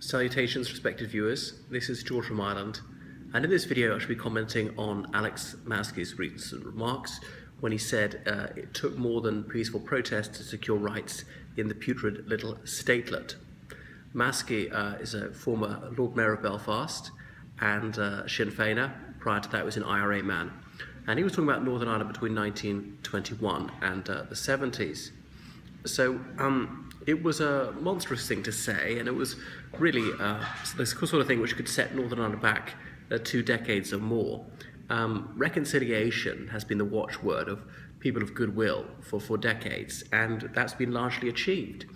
Salutations, respected viewers. This is George from Ireland, and in this video I shall be commenting on Alex Maskey's recent remarks when he said it took more than peaceful protest to secure rights in the putrid little statelet. Maskey is a former Lord Mayor of Belfast and Sinn Féiner. Prior to that was an IRA man, and he was talking about Northern Ireland between 1921 and the 70s. So it was a monstrous thing to say, and it was really the sort of thing which could set Northern Ireland back 2 decades or more. Reconciliation has been the watchword of people of goodwill for decades, and that's been largely achieved.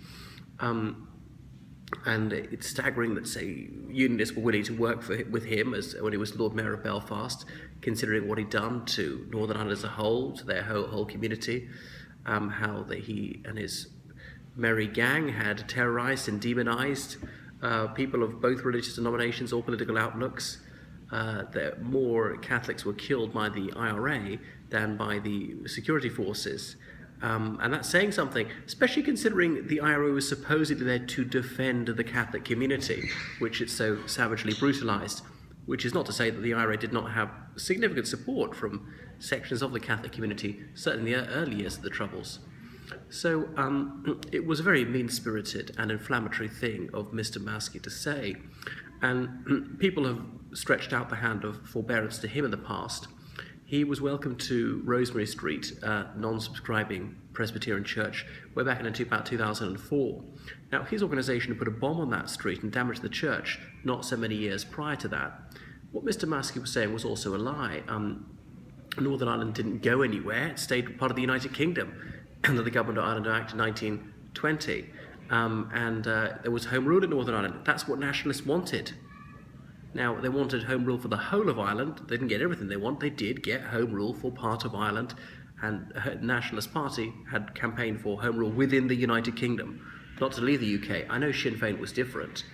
And it's staggering that, say, Unionists were willing to work with him when he was Lord Mayor of Belfast, considering what he'd done to Northern Ireland as a whole, to their whole community, how he and his merry gang had terrorised and demonised people of both religious denominations or political outlooks. That more Catholics were killed by the IRA than by the security forces. And that's saying something, especially considering the IRA was supposedly there to defend the Catholic community, which it's so savagely brutalised, which is not to say that the IRA did not have significant support from sections of the Catholic community, certainly in the early years of the Troubles. So it was a very mean-spirited and inflammatory thing of Mr. Maskey to say, and people have stretched out the hand of forbearance to him in the past. He was welcomed to Rosemary Street, non-subscribing Presbyterian church, way back in about 2004. Now, his organisation had put a bomb on that street and damaged the church not so many years prior to that. What Mr. Maskey was saying was also a lie. Northern Ireland didn't go anywhere. It stayed part of the United Kingdom under the Government of Ireland Act in 1920. There was Home Rule in Northern Ireland. That's what nationalists wanted. Now, they wanted Home Rule for the whole of Ireland. They didn't get everything they want. They did get Home Rule for part of Ireland, and the Nationalist Party had campaigned for Home Rule within the United Kingdom, not to leave the UK. I know Sinn Féin was different.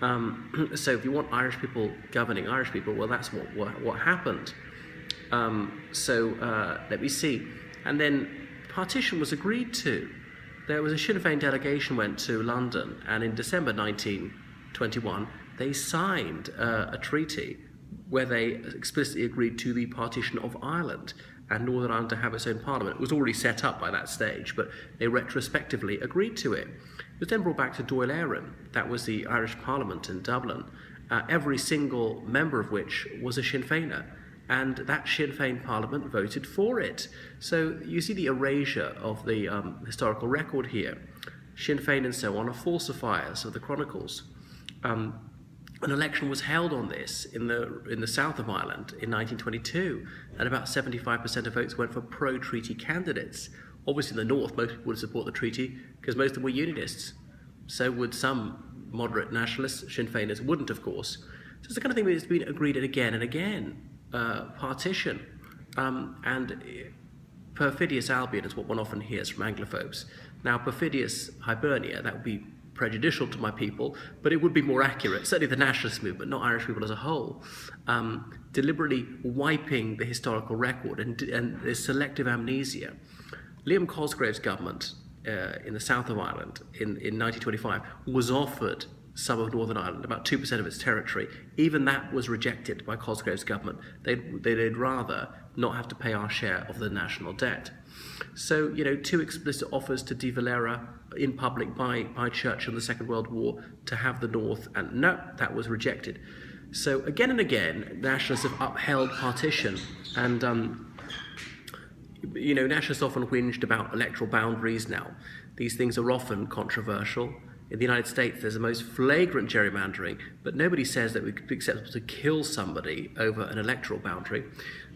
So if you want Irish people governing Irish people, well, that's what happened. Let me see. And then partition was agreed to. There was a Sinn Féin delegation went to London, and in December 1921, they signed a treaty where they explicitly agreed to the partition of Ireland and Northern Ireland to have its own parliament. It was already set up by that stage, but they retrospectively agreed to it. It was then brought back to Dáil Éireann. That was the Irish Parliament in Dublin, every single member of which was a Sinn Féiner. And that Sinn Féin Parliament voted for it. So you see the erasure of the historical record here. Sinn Féin and so on are falsifiers of the chronicles. An election was held on this in the south of Ireland in 1922, and about 75% of votes went for pro-treaty candidates. Obviously in the north, most people would support the treaty because most of them were Unionists. So would some moderate nationalists. Sinn Féiners wouldn't, of course. So it's the kind of thing that's been agreed again and again. Partition and perfidious Albion is what one often hears from Anglophobes. Now, perfidious Hibernia, that would be prejudicial to my people, but it would be more accurate, certainly the nationalist movement, not Irish people as a whole, deliberately wiping the historical record and there's selective amnesia. Liam Cosgrave's government in the south of Ireland in 1925 was offered some of Northern Ireland, about 2% of its territory. Even that was rejected by Cosgrave's government. They'd rather not have to pay our share of the national debt. So, 2 explicit offers to De Valera in public by Churchill in the Second World War to have the North, and no, that was rejected. So again and again, nationalists have upheld partition, and nationalists often whinged about electoral boundaries now. These things are often controversial. In the United States, there's the most flagrant gerrymandering, but nobody says that it would be acceptable to kill somebody over an electoral boundary.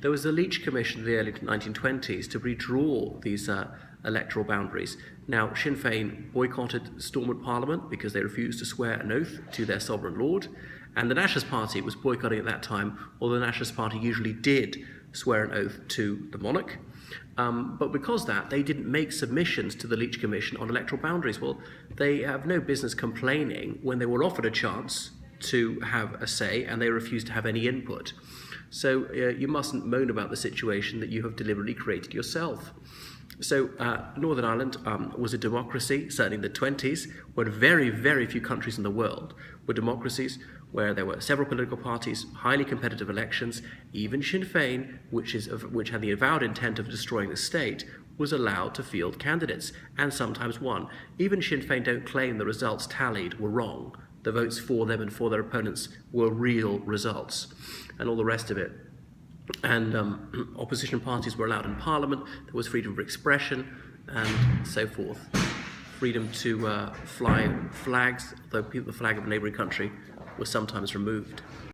There was the Leach Commission in the early 1920s to redraw these electoral boundaries. Now, Sinn Féin boycotted Stormont Parliament because they refused to swear an oath to their sovereign lord, and the Nationalist Party was boycotting at that time, although the Nationalist Party usually did swear an oath to the monarch. But because that, they didn't make submissions to the Leach Commission on electoral boundaries. Well, they have no business complaining when they were offered a chance to have a say and they refused to have any input. So you mustn't moan about the situation that you have deliberately created yourself. So Northern Ireland was a democracy, certainly in the 20s, when very, very few countries in the world were democracies, where there were several political parties, highly competitive elections. Even Sinn Féin, which had the avowed intent of destroying the state, was allowed to field candidates, and sometimes won. Even Sinn Féin don't claim the results tallied were wrong. The votes for them and for their opponents were real results, and all the rest of it. And opposition parties were allowed in Parliament. There was freedom of expression and so forth. Freedom to fly flags, though the flag of a neighbouring country was sometimes removed.